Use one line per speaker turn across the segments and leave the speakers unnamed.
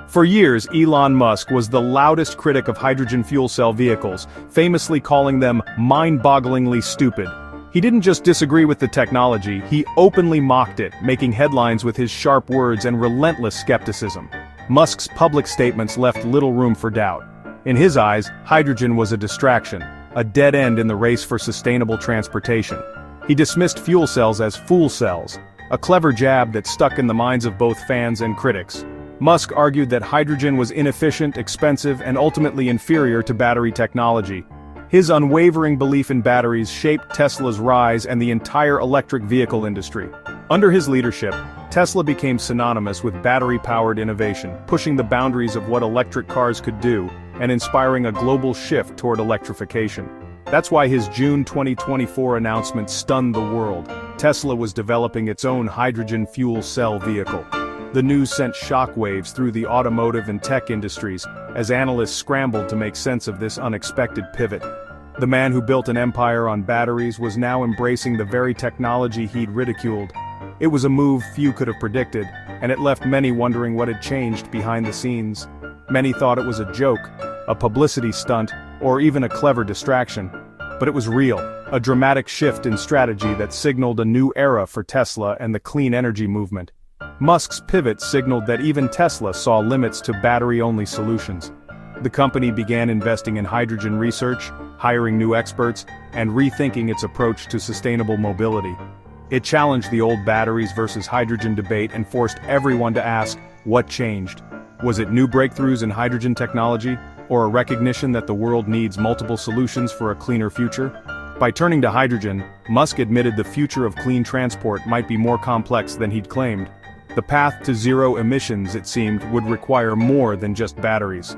For years, Elon Musk was the loudest critic of hydrogen fuel cell vehicles, famously calling them mind-bogglingly stupid. He didn't just disagree with the technology, he openly mocked it, making headlines with his sharp words and relentless skepticism. Musk's public statements left little room for doubt. In his eyes, hydrogen was a distraction, a dead end in the race for sustainable transportation. He dismissed fuel cells as fool cells, a clever jab that stuck in the minds of both fans and critics. Musk argued that hydrogen was inefficient, expensive, and ultimately inferior to battery technology. His unwavering belief in batteries shaped Tesla's rise and the entire electric vehicle industry. Under his leadership, Tesla became synonymous with battery-powered innovation, pushing the boundaries of what electric cars could do, and inspiring a global shift toward electrification. That's why his June 2024 announcement stunned the world. Tesla was developing its own hydrogen fuel cell vehicle. The news sent shockwaves through the automotive and tech industries, as analysts scrambled to make sense of this unexpected pivot. The man who built an empire on batteries was now embracing the very technology he'd ridiculed. It was a move few could have predicted, and it left many wondering what had changed behind the scenes. Many thought it was a joke, a publicity stunt, or even a clever distraction. But it was real, a dramatic shift in strategy that signaled a new era for Tesla and the clean energy movement. Musk's pivot signaled that even Tesla saw limits to battery-only solutions. The company began investing in hydrogen research, hiring new experts, and rethinking its approach to sustainable mobility. It challenged the old batteries versus hydrogen debate and forced everyone to ask, what changed? Was it new breakthroughs in hydrogen technology, or a recognition that the world needs multiple solutions for a cleaner future? By turning to hydrogen, Musk admitted the future of clean transport might be more complex than he'd claimed. The path to zero emissions, it seemed, would require more than just batteries.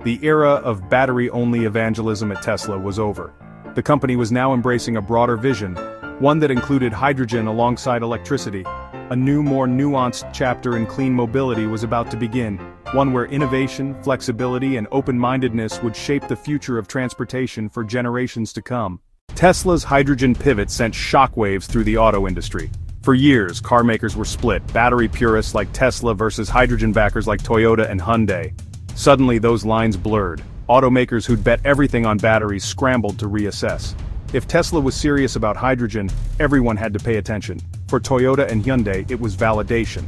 The era of battery-only evangelism at Tesla was over. The company was now embracing a broader vision, one that included hydrogen alongside electricity. A new, more nuanced chapter in clean mobility was about to begin, one where innovation, flexibility, and open-mindedness would shape the future of transportation for generations to come. Tesla's hydrogen pivot sent shockwaves through the auto industry. For years, car makers were split, battery purists like Tesla versus hydrogen backers like Toyota and Hyundai. Suddenly those lines blurred. Automakers who'd bet everything on batteries scrambled to reassess. If Tesla was serious about hydrogen, everyone had to pay attention. For Toyota and Hyundai, it was validation.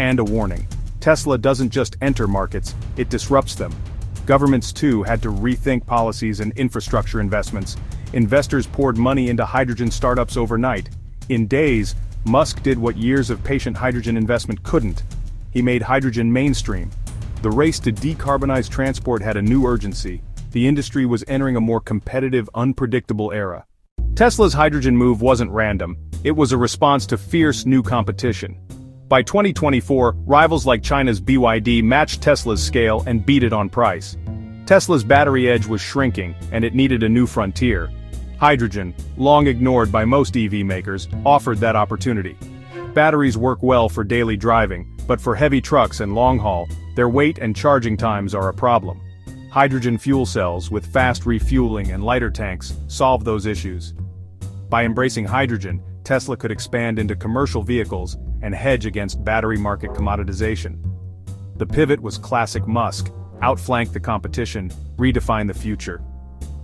And a warning. Tesla doesn't just enter markets, it disrupts them. Governments too had to rethink policies and infrastructure investments. Investors poured money into hydrogen startups overnight. In days, Musk did what years of patient hydrogen investment couldn't. He made hydrogen mainstream. The race to decarbonize transport had a new urgency. The industry was entering a more competitive, unpredictable era. Tesla's hydrogen move wasn't random. It was a response to fierce new competition. By 2024, rivals like China's BYD matched Tesla's scale and beat it on price. Tesla's battery edge was shrinking, and it needed a new frontier. Hydrogen, long ignored by most EV makers, offered that opportunity. Batteries work well for daily driving, but for heavy trucks and long haul, their weight and charging times are a problem. Hydrogen fuel cells, with fast refueling and lighter tanks, solve those issues. By embracing hydrogen, Tesla could expand into commercial vehicles and hedge against battery market commoditization. The pivot was classic Musk: outflank the competition, redefine the future.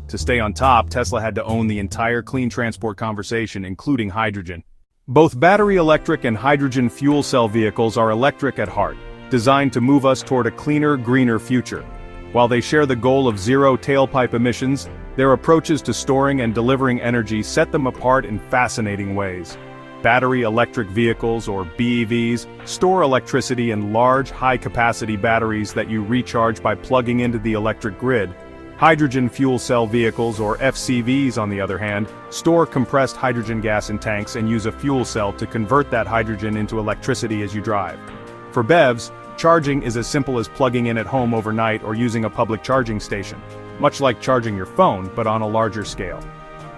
To stay on top, Tesla had to own the entire clean transport conversation, including hydrogen. Both battery electric and hydrogen fuel cell vehicles are electric at heart, designed to move us toward a cleaner, greener future. While they share the goal of zero tailpipe emissions, their approaches to storing and delivering energy set them apart in fascinating ways. Battery electric vehicles, or BEVs, store electricity in large, high-capacity batteries that you recharge by plugging into the electric grid. Hydrogen fuel cell vehicles, or FCVs, on the other hand, store compressed hydrogen gas in tanks and use a fuel cell to convert that hydrogen into electricity as you drive. For BEVs, charging is as simple as plugging in at home overnight or using a public charging station, much like charging your phone, but on a larger scale.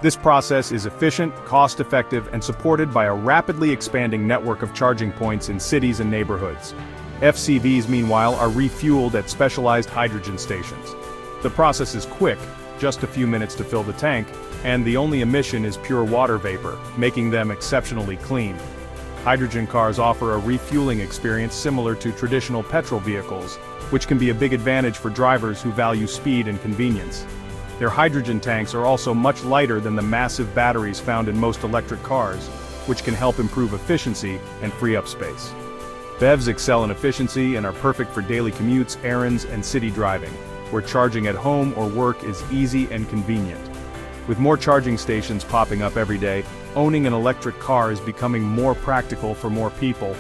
This process is efficient, cost-effective, and supported by a rapidly expanding network of charging points in cities and neighborhoods. FCVs, meanwhile, are refueled at specialized hydrogen stations. The process is quick, just a few minutes to fill the tank, and the only emission is pure water vapor, making them exceptionally clean. Hydrogen cars offer a refueling experience similar to traditional petrol vehicles, which can be a big advantage for drivers who value speed and convenience. Their hydrogen tanks are also much lighter than the massive batteries found in most electric cars, which can help improve efficiency and free up space. BEVs excel in efficiency and are perfect for daily commutes, errands, and city driving, where charging at home or work is easy and convenient. With more charging stations popping up every day, owning an electric car is becoming more practical for more people.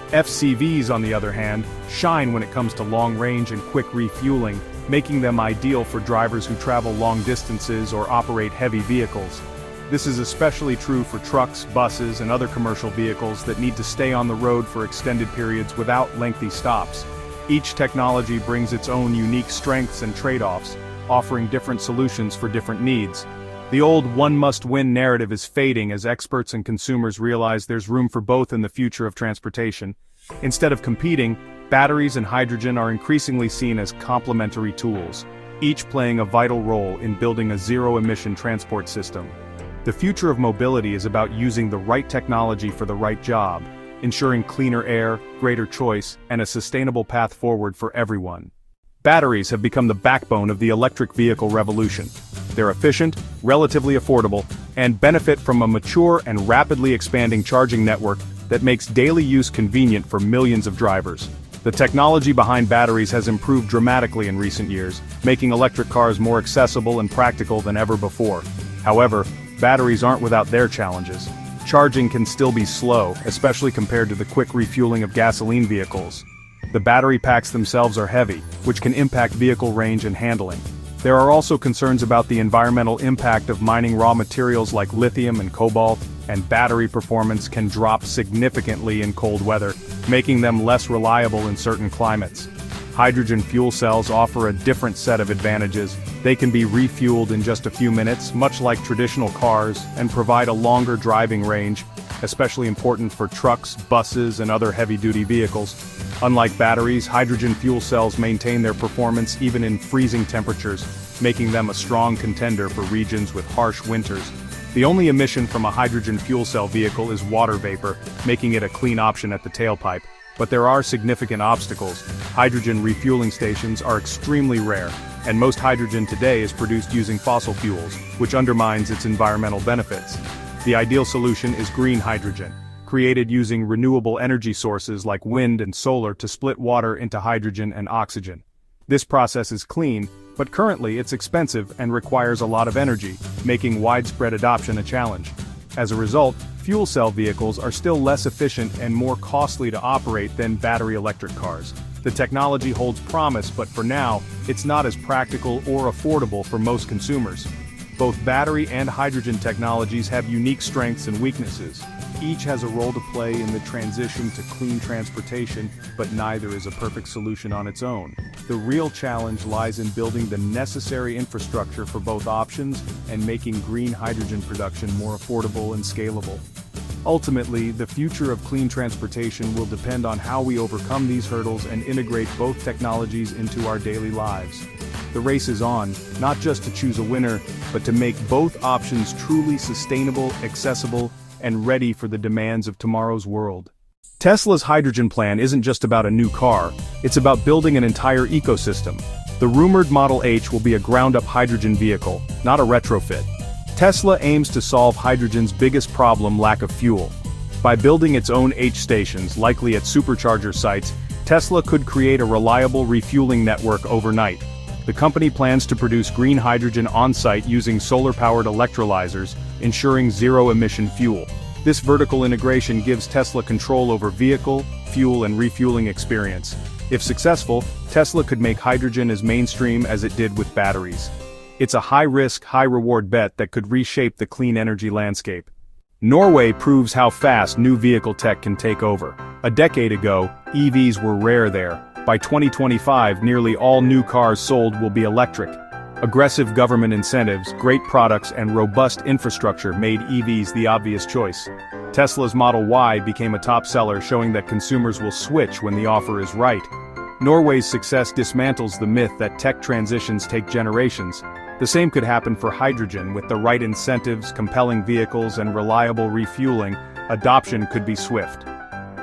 FCVs, on the other hand, shine when it comes to long range and quick refueling, making them ideal for drivers who travel long distances or operate heavy vehicles. This is especially true for trucks, buses, and other commercial vehicles that need to stay on the road for extended periods without lengthy stops. Each technology brings its own unique strengths and trade-offs, offering different solutions for different needs. The old one-must-win narrative is fading as experts and consumers realize there's room for both in the future of transportation. Instead of competing, batteries and hydrogen are increasingly seen as complementary tools, each playing a vital role in building a zero-emission transport system. The future of mobility is about using the right technology for the right job, ensuring cleaner air, greater choice, and a sustainable path forward for everyone. Batteries have become the backbone of the electric vehicle revolution. They're efficient, relatively affordable, and benefit from a mature and rapidly expanding charging network that makes daily use convenient for millions of drivers. The technology behind batteries has improved dramatically in recent years, making electric cars more accessible and practical than ever before. However, batteries aren't without their challenges. Charging can still be slow, especially compared to the quick refueling of gasoline vehicles. The battery packs themselves are heavy, which can impact vehicle range and handling. There are also concerns about the environmental impact of mining raw materials like lithium and cobalt, and battery performance can drop significantly in cold weather, making them less reliable in certain climates. Hydrogen fuel cells offer a different set of advantages. They can be refueled in just a few minutes, much like traditional cars, and provide a longer driving range, especially important for trucks, buses, and other heavy-duty vehicles. Unlike batteries, hydrogen fuel cells maintain their performance even in freezing temperatures, making them a strong contender for regions with harsh winters. The only emission from a hydrogen fuel cell vehicle is water vapor, making it a clean option at the tailpipe. But there are significant obstacles. Hydrogen refueling stations are extremely rare, and most hydrogen today is produced using fossil fuels, which undermines its environmental benefits. The ideal solution is green hydrogen, created using renewable energy sources like wind and solar to split water into hydrogen and oxygen. This process is clean, but currently it's expensive and requires a lot of energy, making widespread adoption a challenge. As a result, fuel cell vehicles are still less efficient and more costly to operate than battery electric cars. The technology holds promise, but for now, it's not as practical or affordable for most consumers. Both battery and hydrogen technologies have unique strengths and weaknesses. Each has a role to play in the transition to clean transportation, but neither is a perfect solution on its own. The real challenge lies in building the necessary infrastructure for both options and making green hydrogen production more affordable and scalable. Ultimately, the future of clean transportation will depend on how we overcome these hurdles and integrate both technologies into our daily lives. The race is on, not just to choose a winner, but to make both options truly sustainable, accessible, and ready for the demands of tomorrow's world. Tesla's hydrogen plan isn't just about a new car, it's about building an entire ecosystem. The rumored Model H will be a ground-up hydrogen vehicle, not a retrofit. Tesla aims to solve hydrogen's biggest problem, lack of fuel. By building its own H stations, likely at supercharger sites, Tesla could create a reliable refueling network overnight. The company plans to produce green hydrogen on-site using solar-powered electrolyzers, ensuring zero-emission fuel. This vertical integration gives Tesla control over vehicle, fuel, and refueling experience. If successful, Tesla could make hydrogen as mainstream as it did with batteries. It's a high-risk, high-reward bet that could reshape the clean energy landscape. Norway proves how fast new vehicle tech can take over. A decade ago, EVs were rare there. By 2025, nearly all new cars sold will be electric. Aggressive government incentives, great products, and robust infrastructure made EVs the obvious choice. Tesla's Model Y became a top seller, showing that consumers will switch when the offer is right. Norway's success dismantles the myth that tech transitions take generations. The same could happen for hydrogen. With the right incentives, compelling vehicles, and reliable refueling, adoption could be swift.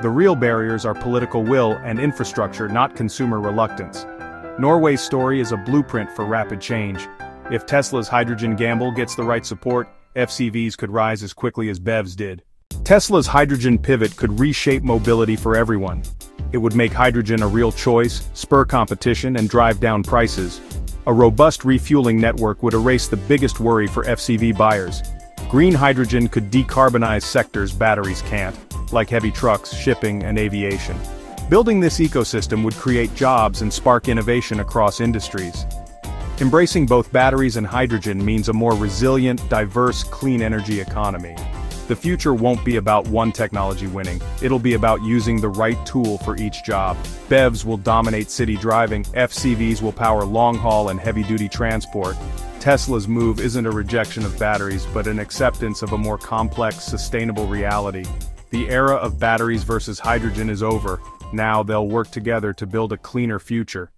The real barriers are political will and infrastructure, not consumer reluctance. Norway's story is a blueprint for rapid change. If Tesla's hydrogen gamble gets the right support, FCVs could rise as quickly as BEVs did. Tesla's hydrogen pivot could reshape mobility for everyone. It would make hydrogen a real choice, spur competition, and drive down prices. A robust refueling network would erase the biggest worry for FCV buyers. Green hydrogen could decarbonize sectors batteries can't, like heavy trucks, shipping, and aviation. Building this ecosystem would create jobs and spark innovation across industries. Embracing both batteries and hydrogen means a more resilient, diverse, clean energy economy. The future won't be about one technology winning, it'll be about using the right tool for each job. BEVs will dominate city driving, FCVs will power long-haul and heavy-duty transport. Tesla's move isn't a rejection of batteries but an acceptance of a more complex, sustainable reality. The era of batteries versus hydrogen is over. Now they'll work together to build a cleaner future.